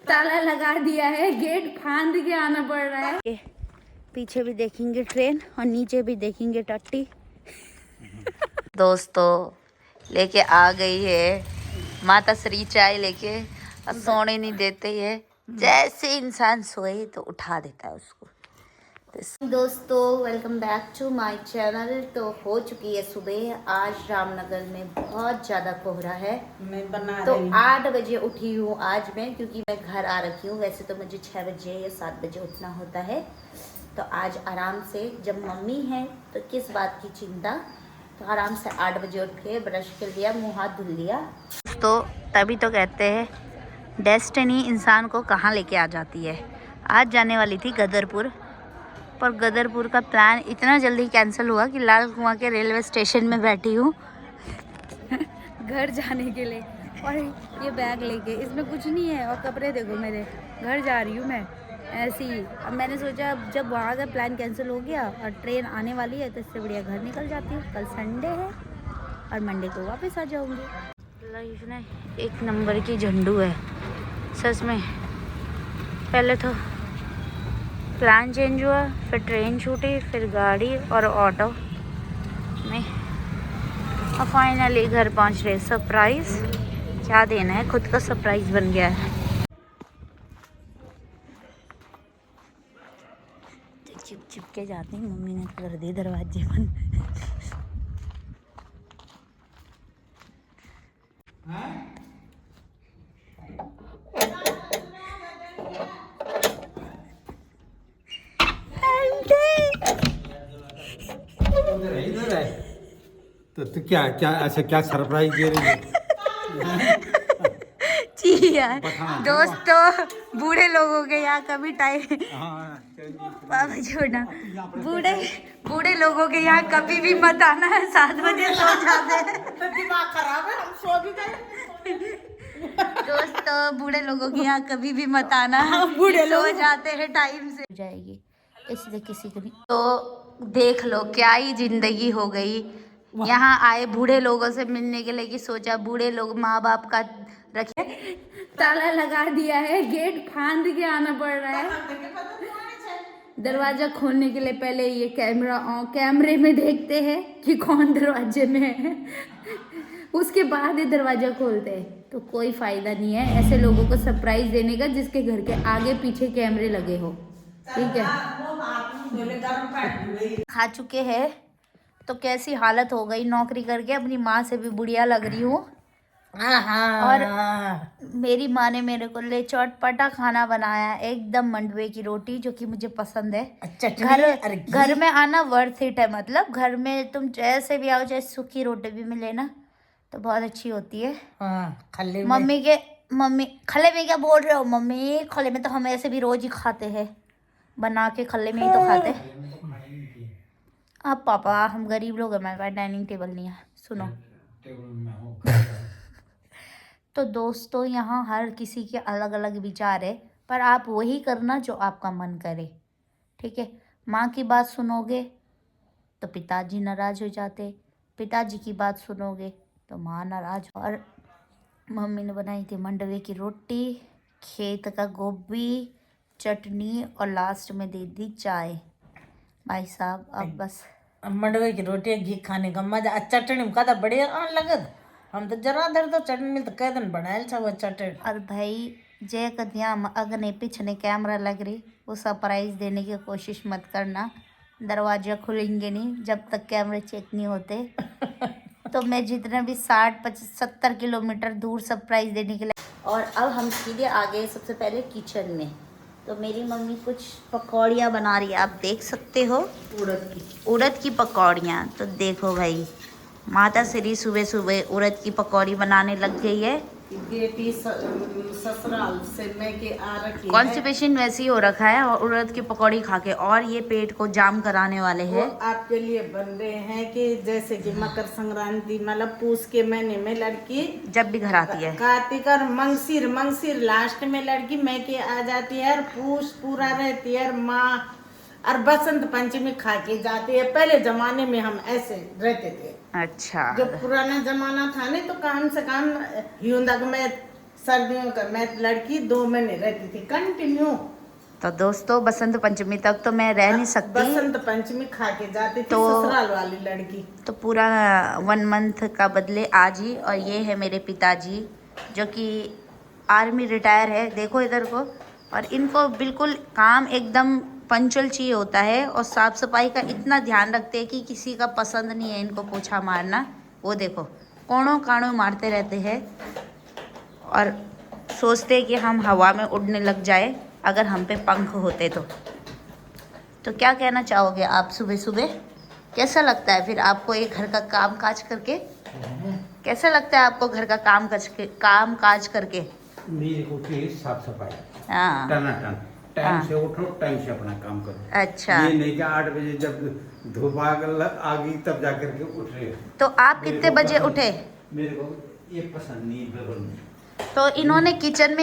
ताला लगा दिया है, गेट फांद के आना पड़ रहा है। पीछे भी देखेंगे ट्रेन और नीचे भी देखेंगे टट्टी। दोस्तों लेके आ गई है माता श्री चाय लेके, और सोने नहीं देते है। जैसे इंसान सोए तो उठा देता है उसको। तो दोस्तों welcome back to my channel. तो हो चुकी है सुबह। आज रामनगर में बहुत ज़्यादा कोहरा है। तो 8 बजे उठी हूँ आज मैं, क्योंकि मैं घर आ रखी हूँ। वैसे तो मुझे 6 बजे या 7 बजे उठना होता है। तो आज आराम से, जब मम्मी है तो किस बात की चिंता, तो आराम से 8 बजे उठ के ब्रश कर लिया, मुँह हाथ धुल लिया। तो तभी तो कहते हैं डेस्टिनी इंसान को कहाँ लेके आ जाती है। आज जाने वाली थी गदरपुर, पर गदरपुर का प्लान इतना जल्दी कैंसिल हुआ कि लाल कुआं के रेलवे स्टेशन में बैठी हूँ घर जाने के लिए। और ये बैग लेके, इसमें कुछ नहीं है, और कपड़े देखो मेरे। घर जा रही हूँ मैं ऐसे ही। अब मैंने सोचा अब जब वहाँ का प्लान कैंसिल हो गया और ट्रेन आने वाली है, तो इससे बढ़िया घर निकल जाती हूँ। कल संडे है और मंडे को वापस आ जाऊँगी। लाइफ में एक नंबर की झंडू है सच में। पहले तो प्लान चेंज हुआ, फिर ट्रेन छूटी, फिर गाड़ी और ऑटो में, और फाइनली घर पहुंच रहे। सरप्राइज क्या देना है, खुद का सरप्राइज बन गया है। चिप चिप के जाते हैं, मम्मी ने कर दी दरवाजे बंद। इधर है तो तू क्या क्या ऐसा क्या सरप्राइज दे रही है? जी यार दोस्तों, बूढ़े लोगों के यहाँ कभी टाइम बाबा छोड़ना, बूढ़े लोगों के यहाँ कभी भी मत आना है। 7 बजे सो जाते हैं। दिमाग खराब है, हम सो भी गए। दोस्तों बूढ़े लोगों के यहाँ कभी भी मत आना, बूढ़े सो जाते हैं टाइम से। जाएगी इसलिए किसी को नहीं। तो देख लो क्या ही जिंदगी हो गई। यहाँ आए बूढ़े लोगों से मिलने के लिए, कि सोचा बूढ़े लोग माँ बाप का रखे, ताला लगा दिया है, गेट फांद के आना पड़ रहा है। दरवाजा खोलने के लिए पहले ये कैमरे में देखते हैं कि कौन दरवाजे में है, उसके बाद ही दरवाजा खोलते हैं। तो कोई फायदा नहीं है ऐसे लोगों को सरप्राइज देने का जिसके घर के आगे पीछे कैमरे लगे हो। ठीक है, खा चुके हैं तो कैसी हालत हो गई। नौकरी करके अपनी माँ से भी बुढ़िया लग रही हूँ। और मेरी माँ ने मेरे को ले चटपटा खाना बनाया, एकदम मंडवे की रोटी, जो कि मुझे पसंद है। घर में आना वर्थ इट है। मतलब घर में तुम जैसे भी आओ, चाहे सूखी रोटी भी मिले ना, तो बहुत अच्छी होती है। मम्मी खले में क्या बोल रहे हो? मम्मी खले में तो हम ऐसे भी रोज ही खाते हैं, बना के खले में ही तो खाते। अब पापा हम गरीब लोग हैं, हमारे पास डाइनिंग टेबल नहीं है। सुनो तो दोस्तों यहाँ हर किसी के अलग अलग विचार है, पर आप वही करना जो आपका मन करे। ठीक है, माँ की बात सुनोगे तो पिताजी नाराज हो जाते, पिताजी की बात सुनोगे तो माँ नाराज। और मम्मी ने बनाई थी मंडवे की रोटी, खेत का गोभी, चटनी, और लास्ट में दे दी चाय। भाई साहब अब बस मंडवे की रोटी घी खाने का मजा। चटनी का बढ़िया लगत। हम तो जरा देर तो चटनी में तो कई दिन बनाए वो चटनी। और भाई जय कदिया अगने पिछने कैमरा लग रही, वो सरप्राइज देने की कोशिश मत करना। दरवाजा खुलेंगे नहीं जब तक कैमरे चेक नहीं होते। तो मैं जितने भी 60-70 किलोमीटर दूर सरप्राइज देने के लिए। और अब हम सीधे आ गए सबसे पहले किचन में। तो मेरी मम्मी कुछ पकौड़ियाँ बना रही है, आप देख सकते हो, उड़द की पकौड़ियाँ। तो देखो भाई, माता श्री सुबह सुबह उड़द की पकौड़ी बनाने लग गई है। बेटी ससुराल से मैं के आ रखी है। कॉन्स्टिपेशन वैसे ही हो रखा है और उड़द की पकौड़ी खा के, और ये पेट को जाम कराने वाले हैं। आपके लिए बन रहे हैं कि जैसे कि मकर संक्रांति, मतलब पूस के महीने में लड़की जब भी घर आती है, कार्तिक और मंगसिर लास्ट में लड़की मैं के आ जाती है, और पूस पूरा रहती है, और माँ और बसंत पंचमी खा के जाती है। पहले जमाने में हम ऐसे रहते थे। अच्छा, जो पुराना जमाना था ना, तो काम से काम हिंदक में सर्दियों का मैं लड़की 2 महीने रहती थी कंटिन्यू। तो दोस्तों बसंत पंचमी तक तो मैं रह नहीं सकती, बसंत पंचमी खा के जाती थी तो ससुराल वाली लड़की। तो पूरा 1 मंथ का बदले आज ही। और ये है मेरे पिताजी जो कि आर्मी रिटायर है, देखो इधर को। और इनको बिल्कुल काम एकदम पंचुअल चाहिए होता है, और साफ सफाई का इतना ध्यान रखते हैं कि किसी का पसंद नहीं है इनको पोछा मारना। वो देखो कोणों काणों मारते रहते हैं और सोचते हैं कि हम हवा में उड़ने लग जाए अगर हम पे पंख होते तो क्या कहना चाहोगे आप सुबह सुबह? कैसा लगता है फिर आपको ये घर का काम काज करके? कैसा लगता है आपको घर का काम काज करके? मेरे को फिर साफ सफाई हाँ टनाटन, टाइम से उठो, टाइम से अपना काम करो। अच्छा, ये नहीं कि 8 बजे जब धूप आ गई तब जाकर के उठ रहे हो। तो आप कितने बजे उठे? मेरे को ये पसंद नहीं है बिल्कुल नहीं। तो इन्होंने किचन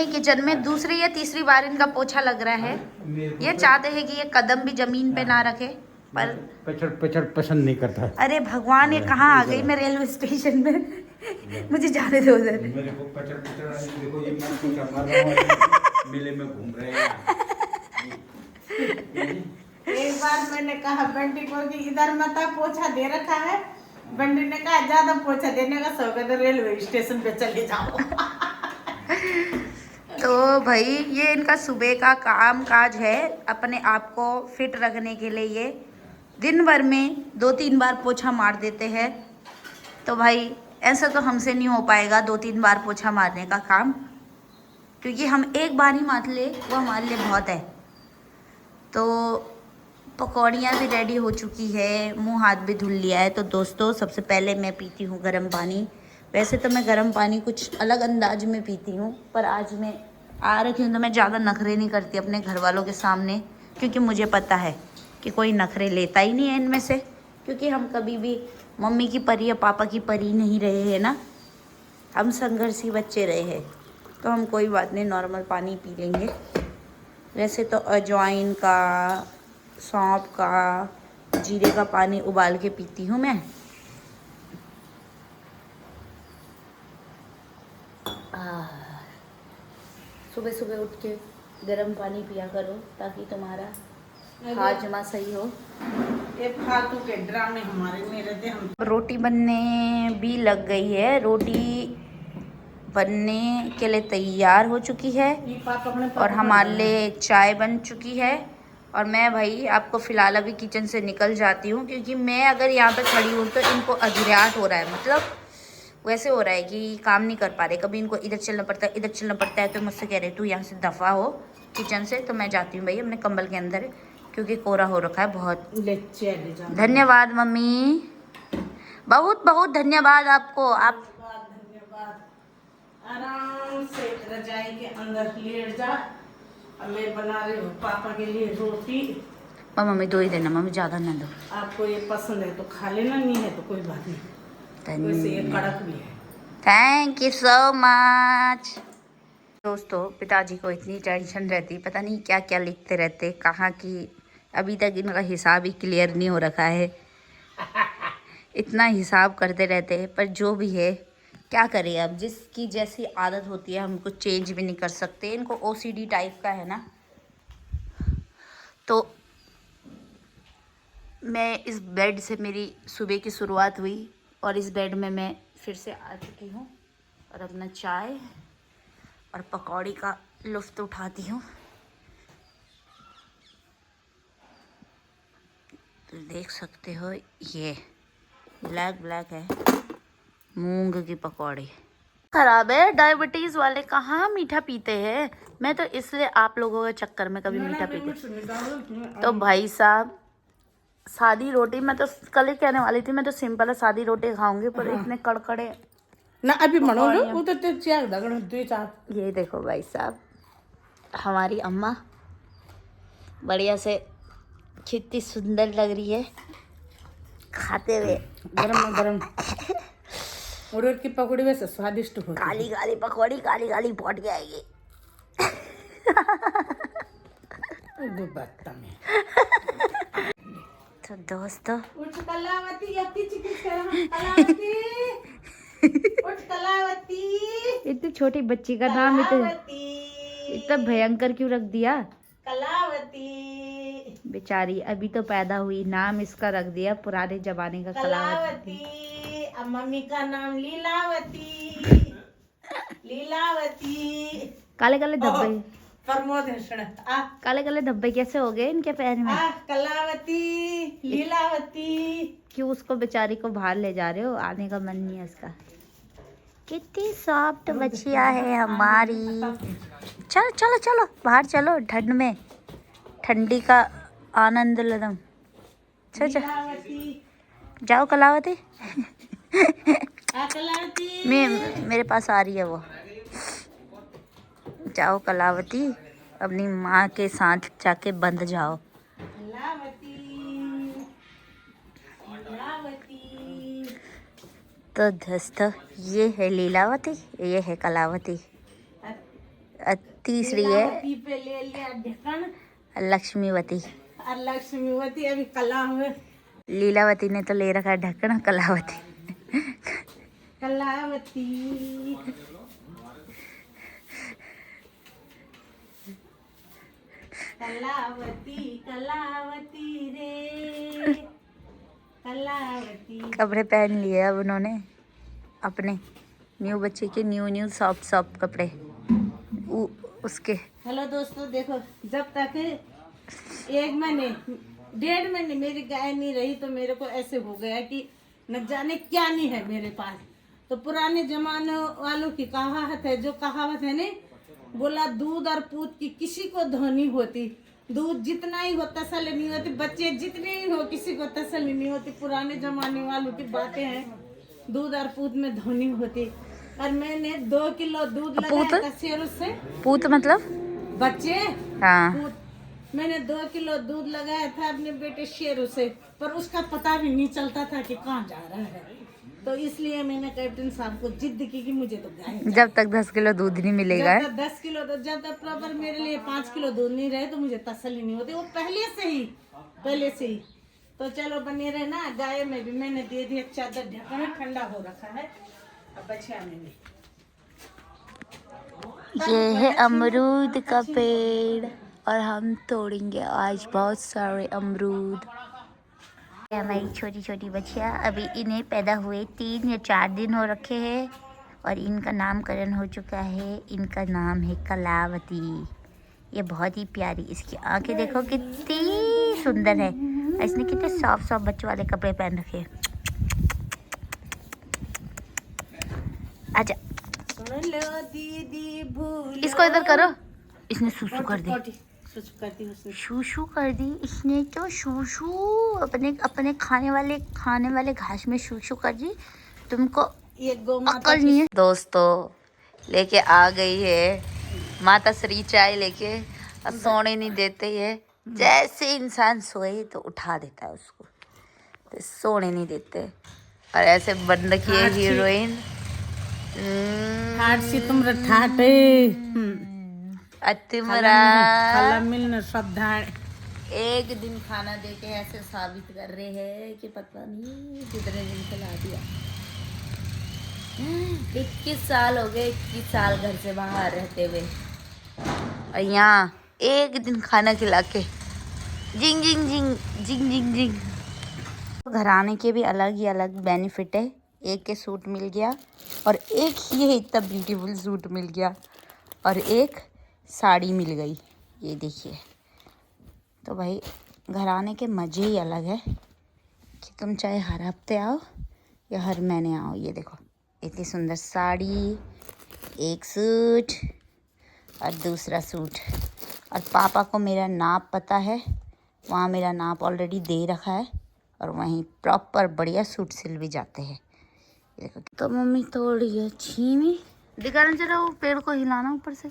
में दूसरी या तीसरी बार इनका पोछा लग रहा है। मेरे को ये चाहते हैं कि ये कदम भी जमीन पे ना रखे, पर पचड़ पचड़ पसंद नहीं करता। अरे भगवान, ये कहाँ आ गई मैं रेलवे स्टेशन में। मुझे जाने दो उधर। मेरे को पचड़ पचड़ देखो, ये मैं पोछा मार रहा हूँ, मेले में घूम रहे हैं। एक बार मैंने कहा बंटी को कि इधर मत आ, पोछा दे रखा है। बंटी ने कहा ज्यादा पोछा देने का शौक है तो रेलवे स्टेशन पे चले जाओ। तो भाई ये इनका सुबह का काम काज है, अपने आप को फिट रखने के लिए ये दिन भर में 2-3 बार पोछा मार देते हैं। तो भाई ऐसा तो हमसे नहीं हो पाएगा 2-3 बार पोछा मारने का काम, क्योंकि हम एक बार ही मार ले वो हमारे लिए बहुत है। तो पकौड़ियाँ भी रेडी हो चुकी है, मुंह हाथ भी धुल लिया है। तो दोस्तों सबसे पहले मैं पीती हूँ गर्म पानी। वैसे तो मैं गर्म पानी कुछ अलग अंदाज में पीती हूँ, पर आज मैं आ रखी हूँ तो मैं ज़्यादा नखरे नहीं करती अपने घर वालों के सामने, क्योंकि मुझे पता है कि कोई नखरे लेता ही नहीं है इनमें से, क्योंकि हम कभी भी मम्मी की परी या पापा की परी नहीं रहे हैं ना, हम संघर्षी बच्चे रहे हैं। तो हम कोई बात नहीं, नॉर्मल पानी पी लेंगे। वैसे तो अजवाइन का, सौंफ का, जीरे का पानी उबाल के पीती हूँ मैं। सुबह सुबह उठ के गर्म पानी पिया करो ताकि तुम्हारा हाजमा सही हो। ये फालतू के ड्रामे हमारे नहीं रहते। हम रोटी बनने भी लग गई है, रोटी बनने के लिए तैयार हो चुकी है ये पापा अपने और हमारे लिए चाय बन चुकी है। और मैं भाई आपको फ़िलहाल अभी किचन से निकल जाती हूँ, क्योंकि मैं अगर यहाँ पे खड़ी हूँ तो इनको अधुराहट हो रहा है, मतलब वैसे हो रहा है कि काम नहीं कर पा रहे। कभी इनको इधर चलना पड़ता है, इधर चलना पड़ता है, तो मुझसे कह रहे तू यहाँ से दफ़ा हो किचन से। तो मैं जाती हूँ भाई अपने कंबल के अंदर, क्योंकि कोरा हो रखा है बहुत। ले जाओ। धन्यवाद मम्मी, बहुत बहुत धन्यवाद आपको। आप धन्यवाद। आराम से रजाई के अंदर लेट जा। अब मैं बना रही हूँ पापा के लिए रोटी। मम्मी दो ही देना, मम्मी ज़्यादा ना दो। आपको ये पसंद है तो खा लेना, नहीं है तो कोई बात नहीं। वैसे ये कड़क भी है। Thank you so much. दोस्तों पिताजी को इतनी टेंशन रहती, पता नहीं क्या क्या लिखते रहते, कहाँ की अभी तक इनका हिसाब ही क्लियर नहीं हो रखा है। इतना हिसाब करते रहते हैं, पर जो भी है क्या करें, अब जिसकी जैसी आदत होती है हम कुछ चेंज भी नहीं कर सकते। इनको OCD टाइप का है ना। तो मैं इस बेड से मेरी सुबह की शुरुआत हुई और इस बेड में मैं फिर से आ चुकी हूँ और अपना चाय और पकौड़ी का लुत्फ़ उठाती हूँ। तो देख सकते हो ये ब्लैक ब्लैक है, मूंग की पकौड़ी। खराब है, डायबिटीज़ वाले कहाँ मीठा पीते हैं। मैं तो इसलिए आप लोगों के चक्कर में कभी मीठा पीते। तो भाई साहब सादी रोटी, मैं तो कल ही कहने वाली थी मैं तो सिंपल है सादी रोटी खाऊंगी, पर इतने कड़कड़े ना अभी मनो लो वो तो चार दगड़ दो चार। ये देखो भाई साहब, हमारी अम्मा बढ़िया से कितनी सुंदर लग रही है खाते हुए, गरम गरम। और की पकौड़ी वैसे स्वादिष्ट होती है। काली काली पकौड़ी, काली काली पहुंच जाएगी। तो दोस्तों उठ कलावती, अति चिकित्सा कलावती। उठ कलावती। इतनी छोटी बच्ची का नाम कलावती इतना भयंकर क्यों रख दिया? कलावती बेचारी अभी तो पैदा हुई, नाम इसका रख दिया पुराने जमाने का कलावती। कलावती। अब मम्मी का नाम लीलावती। लीलावती। काले काले धब्बे, प्रमोद हर्षण आ काले काले धब्बे कैसे हो गए इनके पैर में? कलावती लीलावती। क्यों उसको बेचारी को बाहर ले जा रहे हो? आने का मन नहीं है उसका। कितनी सॉफ्ट बच्चियां है हमारी। चलो चलो चलो बाहर चलो, ठंड में ठंडी का आनंद लो तुम। चलो चलो कलावती जाओ कलावती। कलावती। मेरे पास आ रही है वो। जाओ कलावती, अपनी माँ के साथ जाके बंध जाओ। कलावती कलावती। तो दोस्तों ये है लीलावती, ये है कलावती। तीसरी है लीलावती पे ले लिया ढक्कन लक्ष्मीवती। और लक्ष्मीवती अभी कला हुए। लीलावती ने तो ले रखा है ढक्कन, कलावती कलावती कलावती कलावती रे कलावती। कपड़े पहन लिए अब उन्होंने अपने, न्यू बच्चे के न्यू सॉफ्ट सॉफ्ट कपड़े उसके। हेलो दोस्तों, देखो जब तक 1 महीने 1.5 महीने मेरी गाय नहीं रही तो मेरे को ऐसे हो गया कि न जाने क्या नहीं है मेरे पास। तो पुराने जमाने वालों की कहावत है, जो कहावत है ने बोला दूध और पूत की किसी को धोनी होती। दूध जितना ही हो तसल्ली नहीं होती, बच्चे जितने ही हो किसी को तसल्ली नहीं होती। पुराने जमाने वालों की बातें हैं, दूध और पूत में धोनी होती। और मैंने 2 किलो दूध लगाया था शेरों से। पूत मतलब बच्चे? हाँ। पूत। मैंने 2 किलो दूध लगाया था अपने बेटे शेरों से, पर उसका पता भी नहीं चलता था कि कहाँ जा रहा है। तो इसलिए मैंने कैप्टन साहब को जिद की कि मुझे तो गाय चाहिए। जब तक 10 किलो दूध नहीं मिलेगा, जब तक 10 किलो तो जब तक प्रॉपर मेरे लिए 5 किलो दूध नहीं रहे तो मुझे तसल्ली नहीं होती। वो पहले से ही। तो चलो बने रहे ना। गाय में भी मैंने दे दिया चादर ढक्कन, ठंडा हो रखा है। अब बच्चा में भी ये है अमरूद का पेड़ और हम तोड़ेंगे आज बहुत सारे अमरूद। हमारी छोटी छोटी बच्चियाँ, अभी इन्हें पैदा हुए 3 या 4 दिन हो रखे हैं और इनका नामकरण हो चुका है। इनका नाम है कलावती। ये बहुत ही प्यारी, इसकी आंखें देखो कितनी सुंदर है। इसने कितने सॉफ्ट सॉफ्ट बच्चों वाले कपड़े पहन रखे हैं। आजा सुन लो दीदी भूलो। इसको इधर करो। इसने सूसू कर दी, शूशू कर दी इसने तो। शूशू अपने खाने वाले घास में शूशू कर दी। तुमको अक्ल नहीं है। दोस्तों लेके आ गई है माता श्री चाय लेके, और सोने नहीं देते है। जैसे इंसान सोए तो उठा देता है उसको, तो सोने नहीं देते। और ऐसे बन रखी है हीरोइन। ठाट सी तुम ठाटे अतिमरा खाला मिलना श्रद्धा। एक दिन खाना देके ऐसे साबित कर रहे हैं कि पता नहीं कितने दिन खिला दिया। 21 साल हो गए, 21 साल घर से बाहर रहते हुए, और यहाँ एक दिन खाना खिला के जिंग जिंग जिंग जिंग जिंग जिंग। घर आने के भी अलग ही अलग बेनिफिट है। एक के सूट मिल गया और एक ये इतना ब्यूटीफुल सूट मिल गया और एक साड़ी मिल गई। ये देखिए, तो भाई घर आने के मज़े ही अलग है कि तुम चाहे हर हफ्ते आओ या हर महीने आओ। ये देखो इतनी सुंदर साड़ी, एक सूट और दूसरा सूट। और पापा को मेरा नाप पता है, वहाँ मेरा नाप ऑलरेडी दे रखा है और वहीं प्रॉपर बढ़िया सूट सिल भी जाते हैं। देखो तो मम्मी तोड़ी है छीमी। दिखाना चला वो पेड़ को हिलाना ऊपर से।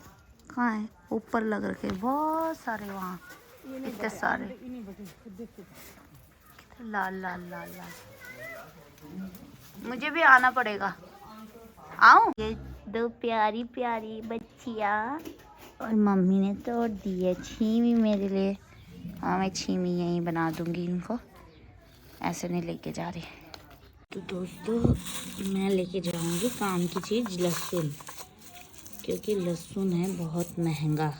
कहाँ है? ऊपर लग रखे बहुत सारे, वहाँ इतने सारे लाल लाल लाल लाल। मुझे भी आना पड़ेगा। आओ। ये 2 प्यारी प्यारी बच्चियाँ और मम्मी ने तोड़ दी है छीमी मेरे लिए। हाँ मैं छीमी यहीं बना दूंगी इनको, ऐसे नहीं लेके जा रही। तो दोस्तों मैं लेके जाऊंगी काम की चीज़ लहसुन, क्योंकि लहसुन है बहुत महंगा।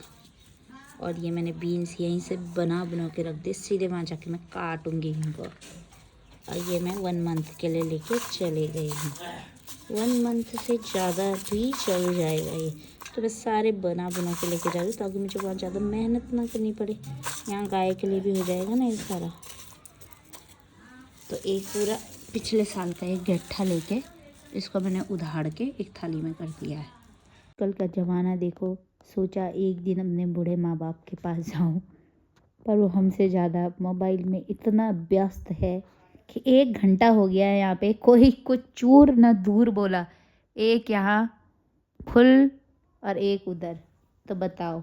और ये मैंने बीन्स यहीं से बना के रख दी, सीधे वहाँ जाके मैं काटूंगी इनको। और ये मैं 1 मंथ के लिए लेके चले गई हूँ। 1 मंथ से ज़्यादा भी चल जाएगा ये। तो मैं सारे बना के लेके जा रही हूँ ताकि मुझे बहुत ज़्यादा मेहनत ना करनी पड़े। यहाँ गाय के लिए भी हो जाएगा ना ये सारा। तो एक पूरा पिछले साल का एक गट्ठा लेके इसको मैंने उधाड़ के एक थाली में कर दिया है। कल का ज़माना देखो, सोचा एक दिन अपने बूढ़े माँ बाप के पास जाऊं, पर वो हमसे ज़्यादा मोबाइल में इतना व्यस्त है कि 1 घंटा हो गया है यहाँ पे कोई कुछ चूर न दूर बोला। एक यहाँ फुल और एक उधर। तो बताओ,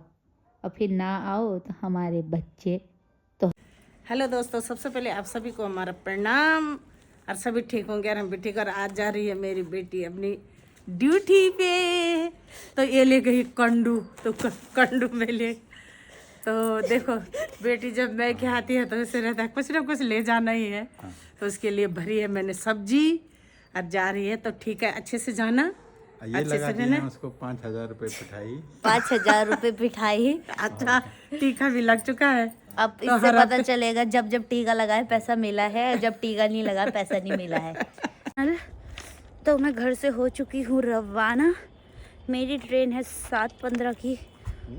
और फिर ना आओ तो हमारे बच्चे। तो हेलो दोस्तों, सबसे पहले आप सभी को हमारा प्रणाम। और सभी ठीक होंगे और हम भी ठीक। और आज जा रही है मेरी बेटी अपनी ड्यूटी पे। तो ये ले गई कंडू, तो कंडू में ले। तो देखो बेटी जब मैं के आती है तो उसे रहता है कुछ ना कुछ ले जाना ही है। तो उसके लिए भरी है मैंने सब्जी और जा रही है। तो ठीक है, अच्छे से जाना, ये अच्छे लगा से दिए रहना। हैं उसको 5,000 रुपये पिठाई। 5,000 रुपये पिठाई। अच्छा, टीका भी लग चुका है। अब तो इससे हर पता हफ्ते- चलेगा जब टीका लगा है पैसा मिला है, जब टीका नहीं लगा पैसा नहीं मिला है। तो मैं घर से हो चुकी हूँ रवाना। मेरी ट्रेन है 7:15 की।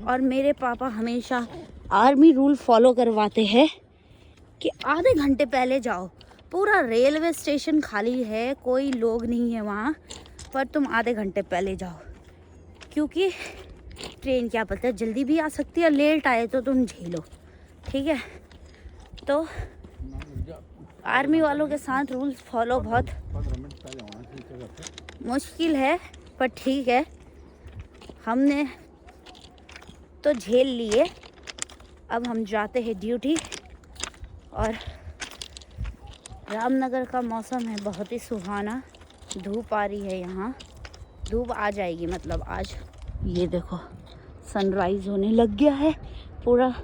और मेरे पापा हमेशा आर्मी रूल फॉलो करवाते हैं कि आधे घंटे पहले जाओ। पूरा रेलवे स्टेशन खाली है, कोई लोग नहीं है वहाँ, पर तुम आधे घंटे पहले जाओ, क्योंकि ट्रेन क्या पता है जल्दी भी आ सकती है, लेट आए तो तुम झेलो। ठीक है, तो आर्मी वालों के साथ रूल्स फॉलो बहुत मुश्किल है, पर ठीक है, हमने तो झेल लिए। अब हम जाते हैं ड्यूटी। और रामनगर का मौसम है बहुत ही सुहाना। धूप आ रही है, यहाँ धूप आ जाएगी मतलब आज। ये देखो सनराइज होने लग गया है, पूरा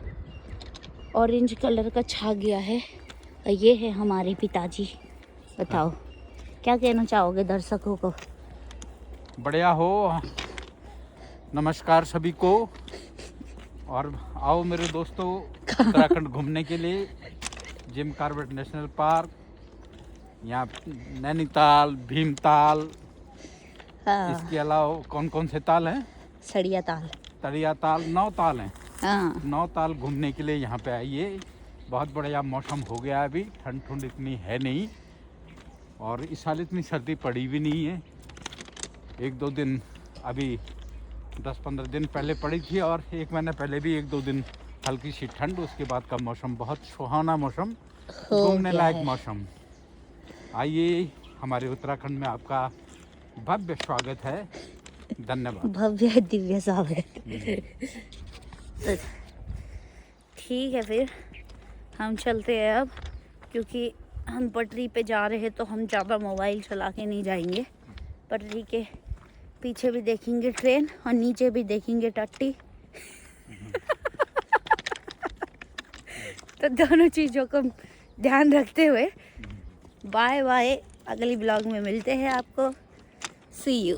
ऑरेंज कलर का छा गया है। और ये है हमारे पिताजी। बताओ क्या कहना चाहोगे दर्शकों को? बढ़िया हो। नमस्कार सभी को। और आओ मेरे दोस्तों उत्तराखंड घूमने के लिए। जिम कॉर्बेट नेशनल पार्क, यहाँ नैनीताल, भीमताल, हाँ, इसके अलावा कौन कौन से ताल हैं? सड़िया ताल। तड़िया ताल, 9 ताल हैं। हाँ 9 ताल घूमने के लिए यहाँ पे आइए। बहुत बढ़िया मौसम हो गया है, अभी ठंड इतनी है नहीं। और इस साल इतनी सर्दी पड़ी भी नहीं है। 1-2 दिन अभी 10-15 दिन पहले पड़ी थी, और 1 महीना पहले भी 1-2 दिन हल्की सी ठंड। उसके बाद का मौसम बहुत सुहाना मौसम, घूमने गया लायक है। मौसम। आइए, हमारे उत्तराखंड में आपका भव्य स्वागत है। धन्यवाद। भव्य दिव्य स्वागत। तो ठीक है, फिर हम चलते हैं अब, क्योंकि हम पटरी पे जा रहे हैं तो हम ज़्यादा मोबाइल चला के नहीं जाएंगे। पटरी के पीछे भी देखेंगे ट्रेन और नीचे भी देखेंगे टट्टी। तो दोनों चीज़ों को ध्यान रखते हुए बाय बाय। अगली ब्लॉग में मिलते हैं आपको। सी यू।